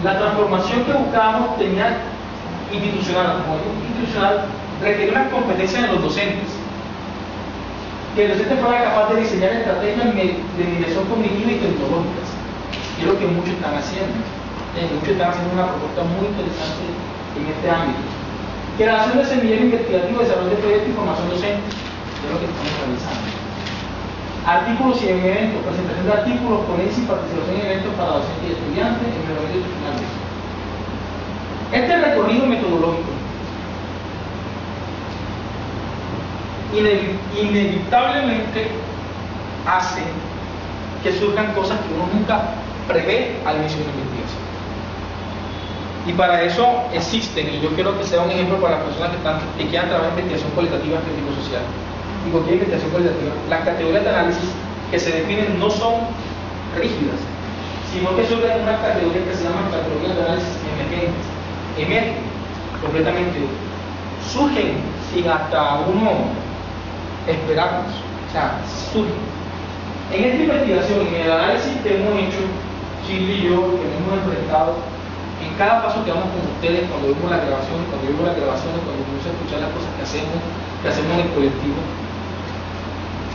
La transformación que buscábamos tenía institucional, requería una competencia de los docentes. Que el docente fuera capaz de diseñar estrategias de mediación cognitiva y tecnológicas, que es lo que muchos están haciendo. Muchos están haciendo una propuesta muy interesante en este ámbito. Creación de semillero investigativo, desarrollo de proyectos y formación docente, que es lo que estamos realizando. Artículos y eventos, presentación de artículos, ponencias y participación en eventos para docentes y estudiantes en el evento final. Este recorrido metodológico inevitablemente hace que surjan cosas que uno nunca prevé al inicio de una investigación. Y para eso existen, y yo quiero que sea un ejemplo para las personas que quieran trabajar en investigación cualitativa crítico-social. Y cualquier investigación cualitativa, las categorías de análisis que se definen no son rígidas, sino que surgen unas categorías que se llaman categorías de análisis emergentes. Emergen completamente, surgen sin hasta uno esperarnos, o sea, surgen. En esta investigación, en el análisis que hemos hecho, Chile y yo, que hemos enfrentado, en cada paso que vamos con ustedes, cuando vemos las grabaciones, cuando vemos a escuchar las cosas que hacemos en el colectivo,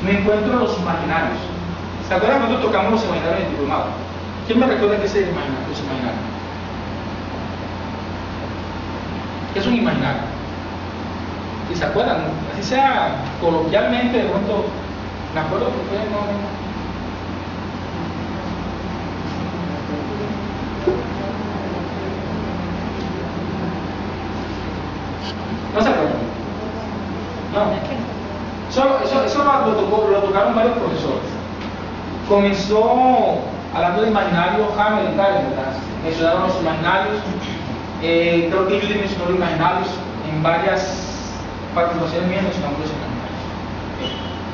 me encuentro los imaginarios. ¿Se acuerdan cuando tocamos los imaginarios en el diplomado? ¿Quién me recuerda qué es el imaginario, los imaginarios? ¿Qué es un imaginario? Si se acuerdan, así sea coloquialmente, de pronto, me acuerdo que fue ¿No se acuerdan? No. Eso lo tocaron varios profesores. Comenzó hablando de imaginarios Hammer y Karen, ¿verdad? Mencionaron los imaginarios. Creo que Judy mencionó los imaginarios en varias participaciones mías, mencionamos los imaginarios.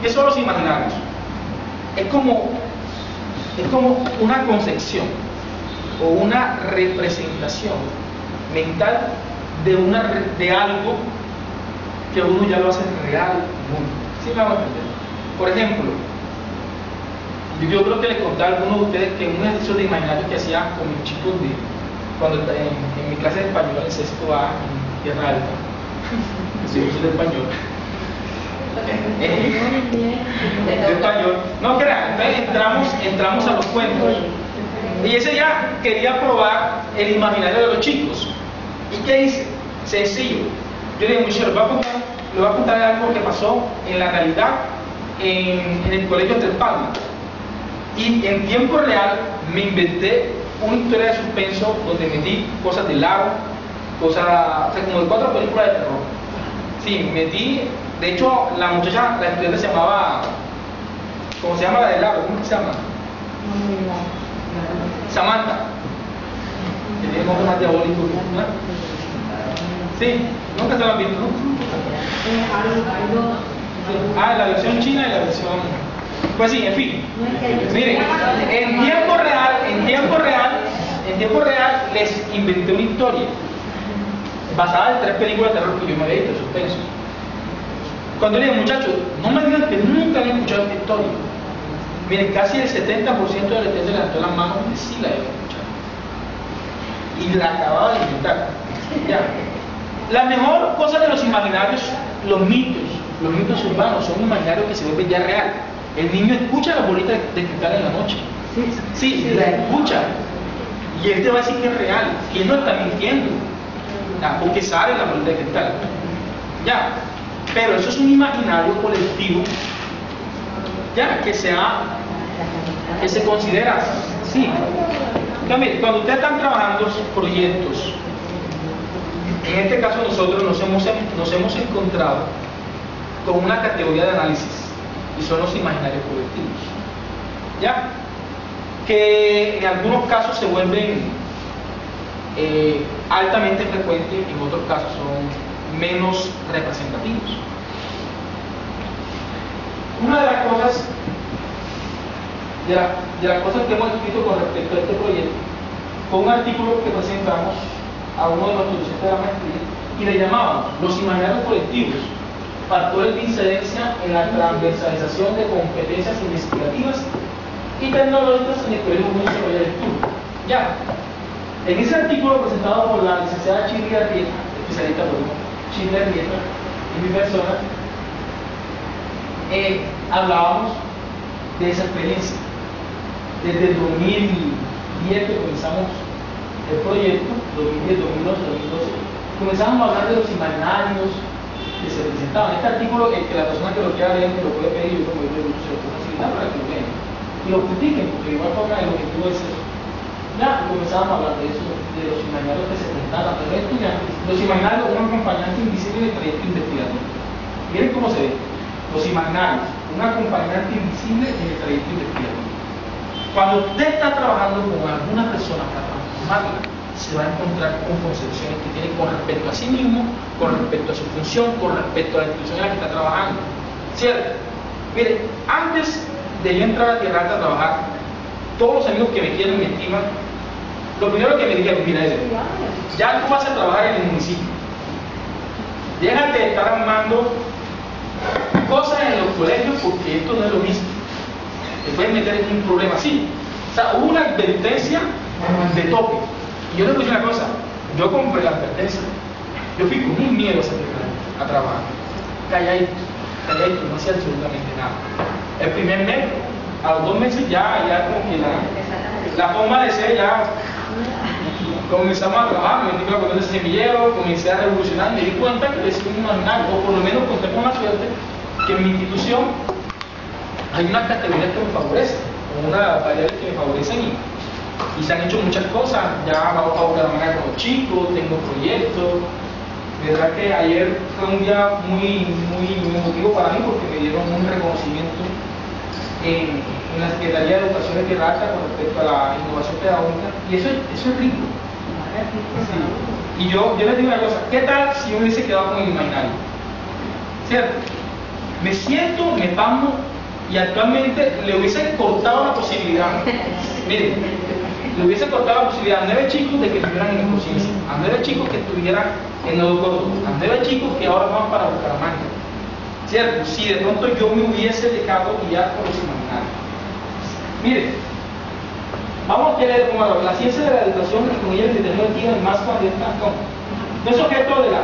¿Qué son los imaginarios? Es como una concepción o una representación mental de algo que uno ya lo hace real en el mundo. ¿Sí me van a entender? Por ejemplo, yo creo que les conté a algunos de ustedes que un ejercicio de imaginario que hacía con mis chicos cuando en mi clase de español en sexto A en Tierra Alta, soy de español. De español. No crean, entonces entramos a los cuentos. Y ese ya quería probar el imaginario de los chicos. ¿Y qué hice? Sencillo. Yo le dije, muchachos, le voy a contar algo que pasó en la realidad en el colegio Tres Palmas. Y en tiempo real me inventé una historia de suspenso donde metí cosas del lago, cosas, o sea, como de 4 películas de terror. Sí, metí, de hecho, la muchacha, la estudiante se llamaba, ¿cómo se llama la del lago? ¿Cómo se llama? Samantha. Que tiene nombre más diabólico, ¿no? Sí, nunca se lo han visto, ¿no? La versión china y la versión... Pues sí, en fin. Miren, en tiempo real les inventé una historia basada en 3 películas de terror que yo me había visto, de suspenso. Cuando le dije, muchachos, no me digan que nunca han escuchado esta historia. Miren, casi el 70% de la gente levantó las manos y sí la había escuchado. Y la acababa de inventar. Ya. La mejor cosa de los imaginarios, los mitos urbanos, son imaginarios que se vuelven ya real. El niño escucha la bolita de cristal en la noche. Sí, la escucha. Y él te va a decir que es real, que él no está mintiendo. Porque sabe la bolita de cristal. Ya. Pero eso es un imaginario colectivo, ya, que se considera así. Cuando ustedes están trabajando proyectos, en este caso nosotros nos hemos encontrado con una categoría de análisis y son los imaginarios colectivos, ya, que en algunos casos se vuelven altamente frecuentes, en otros casos son menos representativos. Una de las cosas que hemos escrito con respecto a este proyecto fue un artículo que presentamos a uno de los docentes de la maestría y le llamábamos los imaginarios colectivos, factores de incidencia en la transversalización de competencias investigativas y tecnológicas en el Colegio Común de Desarrollo del Estudio. Ya. En ese artículo presentado por la licenciada Shirley Arrieta, especialista por Shirley Arrieta, y mi persona, hablábamos de esa experiencia. Desde el 2010 que comenzamos el proyecto, 2010, 2011, 2012, comenzamos a hablar de los imaginarios que se presentaban. Este artículo, que la persona que lo quiera leer, que lo puede pedir, yo como yo se lo puedo facilitar para que lo lean y lo critiquen, porque de igual forma el objetivo es eso. Ya comenzamos a hablar de eso, de los imaginarios que se presentaban, de los estudiantes, los imaginarios, un acompañante invisible de trayecto investigativo. Miren cómo se ve. Los imaginarios, un acompañante invisible en el trayecto investigativo. Cuando usted está trabajando con alguna persona para transformarla, se va a encontrar con concepciones que tiene con respecto a sí mismo, con respecto a su función, con respecto a la institución en la que está trabajando. ¿Cierto? Mire, antes de yo entrar a Tierra Alta a trabajar, todos los amigos que me quieren y me estiman, lo primero que me dijeron, mira, ya tú vas a trabajar en el municipio. Déjate de estar armando cosas en los colegios porque esto no es lo mismo. Te pueden meter en un problema así. O sea, hubo una advertencia de tope. Y yo les voy a decir una cosa, yo compré la advertencia. Yo fui con un miedo a trabajar. Calladito, no hacía absolutamente nada. El primer mes, a los 2 meses ya como que la forma de ser ya comenzamos a trabajar, me metí con la cuestión de semillero, comencé a revolucionar, me di cuenta que es un imaginar, o por lo menos conté con la suerte que en mi institución hay unas categorías que me favorecen, unas variables que me favorecen y se han hecho muchas cosas. Ya vamos a Bucaramanga con los chicos, tengo proyectos. De verdad que ayer fue un día muy emotivo para mí porque me dieron un reconocimiento en la Secretaría de Educación de Tierra Alta con respecto a la innovación pedagógica, y eso es rico. Sí. Y yo les digo una cosa, ¿qué tal si yo me hubiese quedado con el imaginario? ¿Cierto? Me siento, me pasmo y actualmente le hubiese cortado la posibilidad. Miren, le hubiese cortado la posibilidad a 9 chicos de que estuvieran en conciencia, a 9 chicos que estuvieran en Nuevo Córdoba, a 9 chicos que ahora van para Bucaramanga. ¿Cierto? Si de pronto yo me hubiese dejado guiar por los imaginarios. Miren, vamos a leer como la ciencia de la educación y con ella el determinado tiene más cuando no es objeto de la.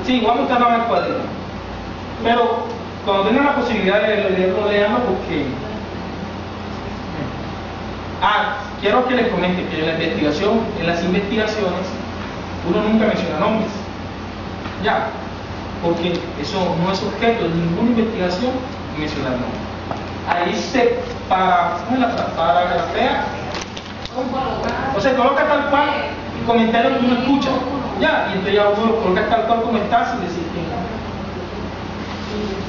Sí, voy a mostrar más el cuadrito. Pero cuando tengan la posibilidad de leerlo, leanlo porque. Quiero que les comente que en la investigación, en las investigaciones, uno nunca menciona nombres. Ya, porque eso no es objeto de ninguna investigación mencionar nombres. Ahí se paragrafea, o se coloca tal cual el comentario que uno escucha. Ya, y entonces ya uno lo coloca tal cual como está sin decir quién es.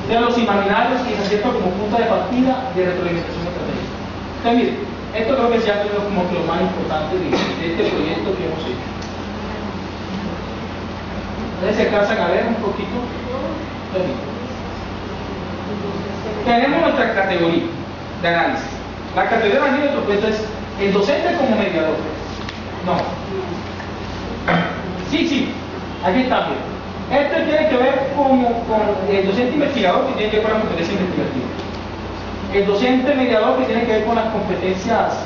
De los imaginarios y se acepta como punta de partida de retroalimentación estratégica. Entonces, miren, esto creo que sea como que lo más importante de este proyecto que hemos hecho. Entonces se alcanzan a ver un poquito. Tenemos nuestra categoría de análisis. La categoría de análisis de nuestro proyecto es el docente como mediador. No. Sí, aquí está bien. Este tiene que ver con el docente investigador, que tiene que ver con la competencia investigativa. El docente mediador, que tiene que ver con las competencias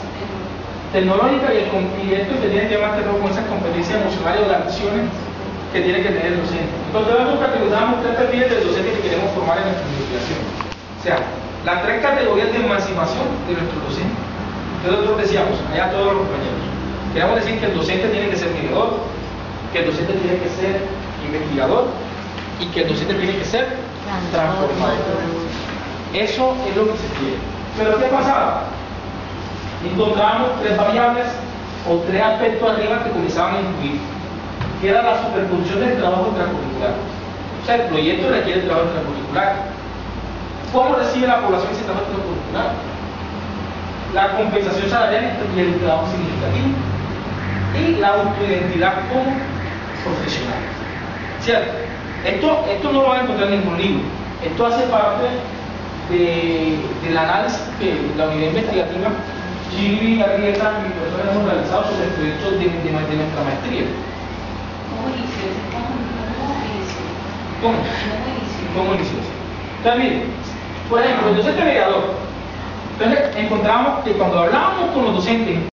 tecnológicas, y esto que tiene que ver más que todo con esas competencias emocionales o las acciones que tiene que tener el docente. Entonces nosotros categorizamos 3 perfiles del docente que queremos formar en nuestra investigación. O sea, las 3 categorías de emancipación de nuestro docente. Entonces nosotros decíamos, allá todos los compañeros, queremos decir que el docente tiene que ser mediador, que el docente tiene que ser investigador y que el docente tiene que ser transformador. Eso es lo que se quiere. Pero ¿qué pasaba? Encontramos 3 variables o 3 aspectos arriba que comenzaban a incluir, que era la superposición del trabajo extracurricular. O sea, el proyecto requiere trabajo extracurricular. ¿Cómo recibe la población ese trabajo extracurricular? La compensación salarial y el trabajo significativo. Y la autoidentidad como profesional. ¿Cierto? Esto no lo van a encontrar en ningún libro. Esto hace parte del análisis que la unidad investigativa Shirley Arrieta y mi persona hemos realizado sobre el proyecto de nuestra maestría. ¿Cómo inició? Entonces, miren, por ejemplo, el docente mediador. Entonces, encontramos que cuando hablábamos con los docentes